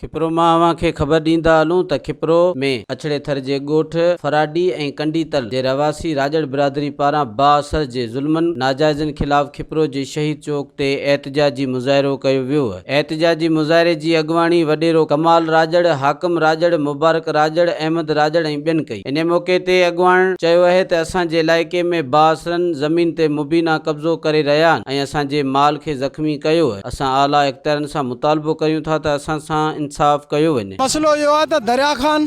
खिपरो मां अव्हांखे ख़बर ॾींदा हलूं त खिपरो में अछड़े थर जे ॻोठ फराडी ऐं कंडीतल जे रवासी राजड़ बिरादरी पारां बाअसर जे ज़ुल्मनि नाजाइज़नि ख़िलाफ़ खिपरो जे शहीद चौक ते एहतजाजी मुज़ाहिरो कयो वियो। एहतजाजी मुज़ाहिरे जी अॻुवाणी वॾेरो कमाल राजड़, हाकिम राजड़, मुबारक राजड़, अहमद राजड़ ऐं ॿियनि कई। इन मौक़े ते अॻुवाण चयो आहे त असांजे इलाइक़े में बाअसरनि ज़मीन ते मुबीना कब्ज़ो करे रहिया आहिनि ऐं असांजे माल खे ज़ख़्मी कयो आहे। असां आला इख्तियारनि सां मुतालबो कयूं था त असां सां इंसाफ़ कयो वञे। मसलो इहो आहे त दरिया ख़ान,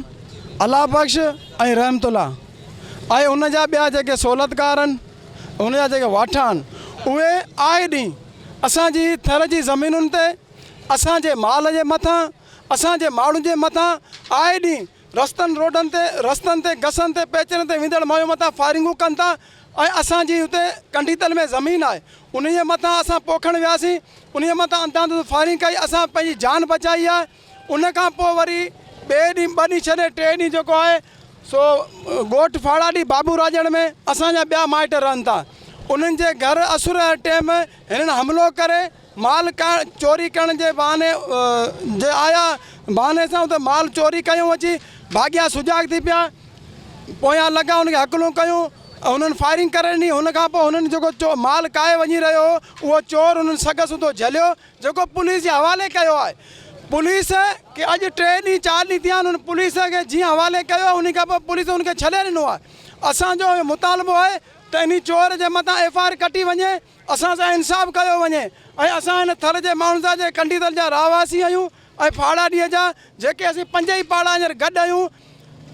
अला बख्श ऐं रहमतुल्ला ऐं उन जा ॿिया जेके सहूलियतकार आहिनि, उन जा जेके वाठा आहिनि, उहे आए ॾींहुं असांजी थर जी ज़मीनुनि ते, असांजे माल जे मथां, असांजे माण्हुनि जे मथां आए ॾींहुं रस्तनि ते गसनि ते पेचरनि ते वेंदड़ मायूं मथां फायरिंगूं कनि था। ऐं असांजी हुते कंडीतल में ज़मीन आहे, उन जे मथां असां पोखणु वियासीं, उन जे मथां अंधाधुंध फायरिंग कई, असां पंहिंजी जान बचाई आहे। उन खां पोइ वरी ॿिए ॾींहुं 2 ॾींहं छॾे 3 ॾींहं जेको आहे सो ॻोठ फाड़ाडी बाबू राजड़ में असांजा ॿिया माइट रहनि था। उन्हनि जे घर असुर जे टाइम हिननि हमिलो करे माल चोरी करण जे बहाने जे आया बहाने सां उते माल चोरी कयूं, अची भाॻिया सुजाग थी पिया, पोयां लॻा हुनखे हकलूं कयूं, उन्हनि फायरिंग करे ॾिनी। हुन खां पोइ हुननि जेको माल काए वञी रहियो हो, उहो चोर उन्हनि सग सुधो झलियो, जेको पुलिस जे हवाले कयो आहे। पुलिस खे अॼु 3 ॾींहं 4 ॾींहं थिया आहिनि, पुलिस खे जीअं हवाले कयो आहे, उन खां पोइ पुलिस उनखे छॾे ॾिनो आहे। असांजो मुतालबो आहे त इन चोर जे मथां FIR कटी वञे, असां सां इंसाफ़ कयो वञे। ऐं असां हिन थर जे माण्हुनि सां जे कंडीतल जा रहवासी आहियूं ऐं फाड़ाडीअ जा जेके असीं 5 ई पाड़ा हींअर गॾु आहियूं।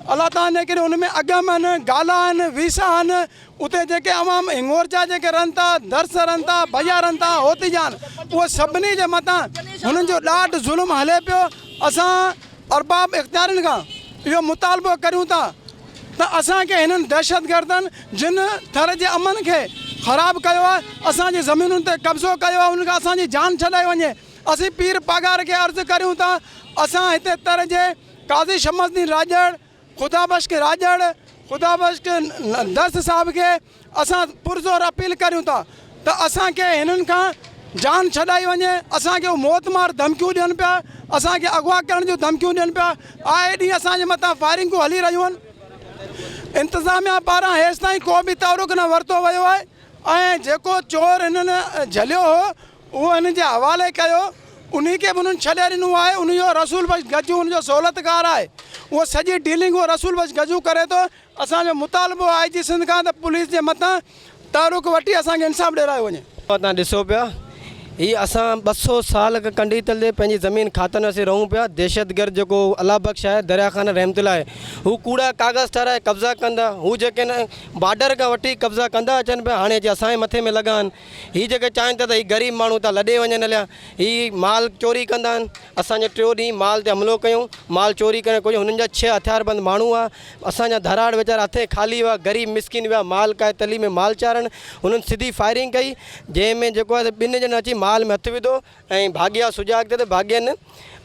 अलाह ताला ने करे उन में अगम आहिनि, गाला आहिनि, वीसा आहिनि, उते जेके अवाम हिंगोर जा जेके रहनि था, दर्स रहनि था, भैया रहनि था, होतिजा आहिनि, उहे सभिनी जे मथां हुननि जो ॾाढो ज़ुल्म हले पियो। असां अरबाब इख्तियारनि खां इहो मुतालबो करियूं था त असांखे हिननि दहशतगर्दनि जिन थर जे अमन खे ख़राबु कयो आहे, असांजी ज़मीनुनि ते कब्ज़ो कयो आहे, उनखां असांजी जान छॾाई वञे। असीं पीर पगार खे अर्ज़ु करियूं था, असां हिते तर जे काज़ी शमसुद्दीन राजड़, ख़ुदाबख्श राजड़, ख़ुदाबख्श दस्त साहब खे असां पुरज़ोर अपील करियूं था त असांखे हिननि खां जान छॾाई वञे। असांखे मौत मार धमकियूं ॾियनि पिया, असांखे अगवा करण जूं धमकियूं ॾियनि पिया, आए ॾींहुं असांजे मथां फायरिंगूं हली रहियूं आहिनि। इंतिज़ामिया पारां हेसि ताईं को बि तहरुक न वरितो वियो आहे ऐं जेको चोर हिननि झलियो हो उहो हिन जे हवाले कयो, उन खे बि उन्हनि छॾे ॾिनो आहे। उनजो रसूल बख्श गजू उनजो सहूलियतकार आहे, उहो सॼी डीलिंग उहो रसूल बख्श गजू करे थो। असांजो मुतालबो आहे IG सिंध खां त पुलिस जे मथां तहरुक वठी असांखे इंसाफ़ ॾियरायो वञे। तव्हां ॾिसो पिया, हीअ असां 200 साल खां कंडीतल ते पंहिंजी ज़मीन खातनि असीं रहूं पिया। दहशतगर्द जेको अला बख्श आहे, दरिया ख़ान रहमतुल्ला आहे, हू कूड़ा कागज़ ठाराए कब्ज़ा कंदा, हू जेके न बॉर्डर खां वठी कब्ज़ा कंदा अचनि पिया, हाणे अची असांजे मथे में लॻा आहिनि। हीअ जेके चाहिनि था त हीअ ग़रीब माण्हू था लॾे वञनि हलिया, हीअ माल चोरी कंदा आहिनि। असांजे 3 ॾींहं माल ते हमिलो कयूं, माल चोरी करे कोई हुननि जा 6 हथियारबंद माण्हू आहे। असांजा धराड़ वीचारा हथे ख़ाली हुआ, ग़रीब मिसकिन विया माल काए तली में माल चाढ़नि, हुननि सिधी फायरिंग कई, जंहिंमें जेको आहे 2 ॼणनि अची माल में हथु विधो ऐं भाॻिया सुजाग ते भाॻियनि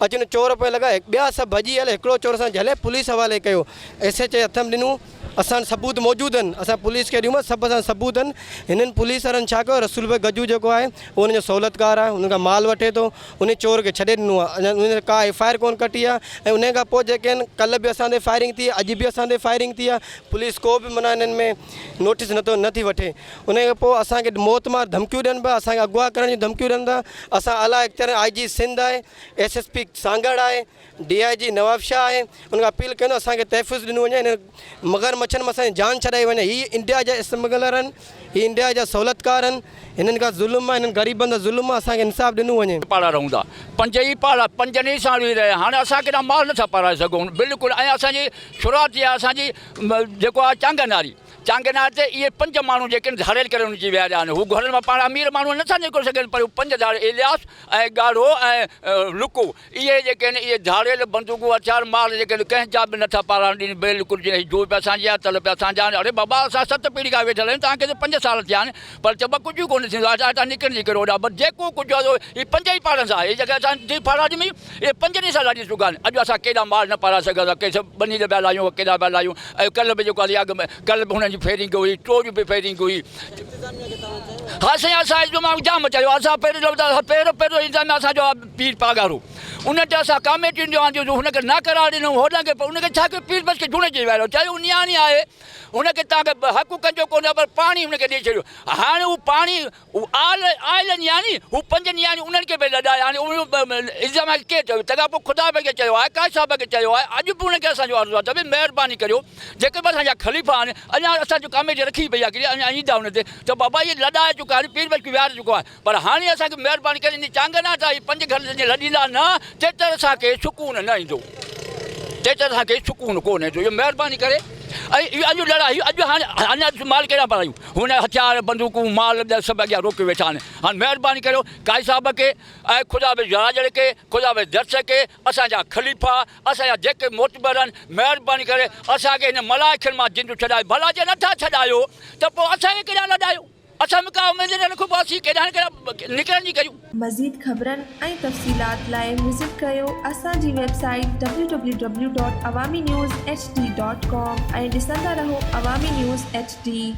अचनि चोर पिया लॻा, ॿिया सभु भॼी हले, हिकिड़ो चोर सां झले पुलिस हवाले कयो। SHO हथ में ॾिनूं, असां सबूत मौजूदु आहिनि, असां पुलिस खे ॾियूं, सभु असां सबूत आहिनि। हिननि पुलिस वारनि छा कयो, रसूल बख्श गजू जेको आहे उहो हुनजो सहूलियतकार आहे, हुन खां माल वठे थो, उन चोर खे छॾे ॾिनो आहे। उन का FIR कोन कटी आहे ऐं उन खां पोइ जेके आहिनि कल्ह बि असां ते फायरिंग थी, अॼु बि असां ते फायरिंग थी आहे। पुलिस को बि माना हिननि में नोटिस नथी वठे। उन खां पोइ असांखे मौत मार धमकियूं ॾियनि पिया, असांखे अगवा करण जी धमकियूं ॾियनि था। असां आला इख्तियार IG सिंध आहे, SSP सांगड़ आहे, DIG नवाब शाह आहे, उनखां अपील कयूं असांखे तहफ़ुज़ ॾिनो वञे, हिन मगर मच्छर में असांजी जान छॾाई वञे। हीअ इंडिया जा स्मगलर आहिनि, हीअ इंडिया जा सहूलियतकार आहिनि, हिननि खां ज़ुल्म आहे, हिननि ग़रीबनि जा ज़ुल्म आहे, असांखे इंसाफ़ ॾिनो वञे। पाड़ा रहूं था, 5 ई पाड़ा 5 साल ई रहिया, हाणे असां केॾा माल नथा पाराए सघूं बिल्कुलु। ऐं असांजी शुरूआत थी आहे असांजी जेको आहे चांगनार ते इहे 5 माण्हू जेके धाड़ेल करे उनजी विया आहिनि, हू घरनि मां पाण अमीर माण्हू नथा निकिरी सघनि, पर 5 धाड़े इलियास ऐं ॻाढ़ो ऐं लुकू, इहे जेके आहिनि इहे धाड़ेल बंदूकूं हथियार माल जेके आहिनि कंहिंजा बि नथा पाराइण ॾियनि बिल्कुलु। जीअं जो पिया असांजी आहे तल पिया असांजा आहिनि। अरे बाबा असां 7 पीढ़ी खां वेठल आहियूं, तव्हांखे त 5 साल थिया आहिनि, पर चइबो कुझु कोन थींदो आहे, हितां निकिरी करो होॾां, बसि जेको कुझु आहे इहे 5 ई पाड़नि सां। इहे जेके असांजी फाड़ाजी में इहे 5 साल ॾाढी सुख आहिनि। अॼु असां केॾा माल न पाराए सघंदा, कंहिं बनी ते पिया लाहियूं, केॾा पिया लाहियूं। ऐं कल्ह बि जेको आहे अॻु में कल्ह बि हुननि जी फेरिंग हुई, टोज बि फेरिंग हुई। हा साईं, असां इंतज़ाम जाम चयो, असां पहिरियों इंतज़ाम असांजो पीर पागारो, उन ते असां कमेटियुनि जो आंदियूं हुनखे न करार ॾिनूं, हुनखे उनखे छा कयो, पीर बस खे झुणे चई वियो, चयो नियाणी आहे हुनखे तव्हांखे हक़ु कंजो कोन, पर पाणी हुनखे ॾेई छॾियो। हाणे हू पाणी आयल नियाणी, हू 5 नियाणी उन्हनि खे बि लॾाए, हाणे इंतज़ाम केरु चयो, तंहिंखां पोइ ख़ुदा बि खे चयो आहे, काश साहिब खे चयो आहे, अॼु बि हुनखे असांजो अर्ज़ु आहे, त भई महिरबानी करियो, जेके बि असांजा ख़लीफ़ा आहिनि, अञा असांजो कमेटी रखी पई आहे, अञा ईंदा हुन ते, त बाबा इहे लॾाए चुका आहिनि, पीर बच विहारे चुको आहे, पर हाणे असांखे महिरबानी करे इन चांगना था 5 घर लॾींदा न, तेतर असांखे सुकून न ईंदो, तेतर असांखे सुकून कोन ईंदो, इहो महिरबानी करे। ऐं इहो अॼु लड़ाई, अॼु हाणे अञा माल कहिड़ा पढ़ायूं, हुन हथियार बंदूकूं माल सभु अॻियां रोके वेठा आहिनि। हाणे महिरबानी करियो काई साहिब खे ऐं ख़ुदा बि राजड़ खे, ख़ुदा बि दर्श खे, असांजा ख़लीफ़ा, असांजा जेके मोतबर आहिनि, महिरबानी करे असांखे हिन मलाइकनि मां जिंदू छॾाए, भला जे नथा छॾायो त पोइ असांखे केॾा लॾायो, असां बि का उमेद न रखूं, असीं केॾा निकिरण जी करियूं। मज़ीद ख़बरनि ऐं तफ़सीलात लाइ विज़िट कयो असांजी वेबसाइट www.awamiNewsHD.com ऐं ॾिसंदा रहो अवामी न्यूज़ HD।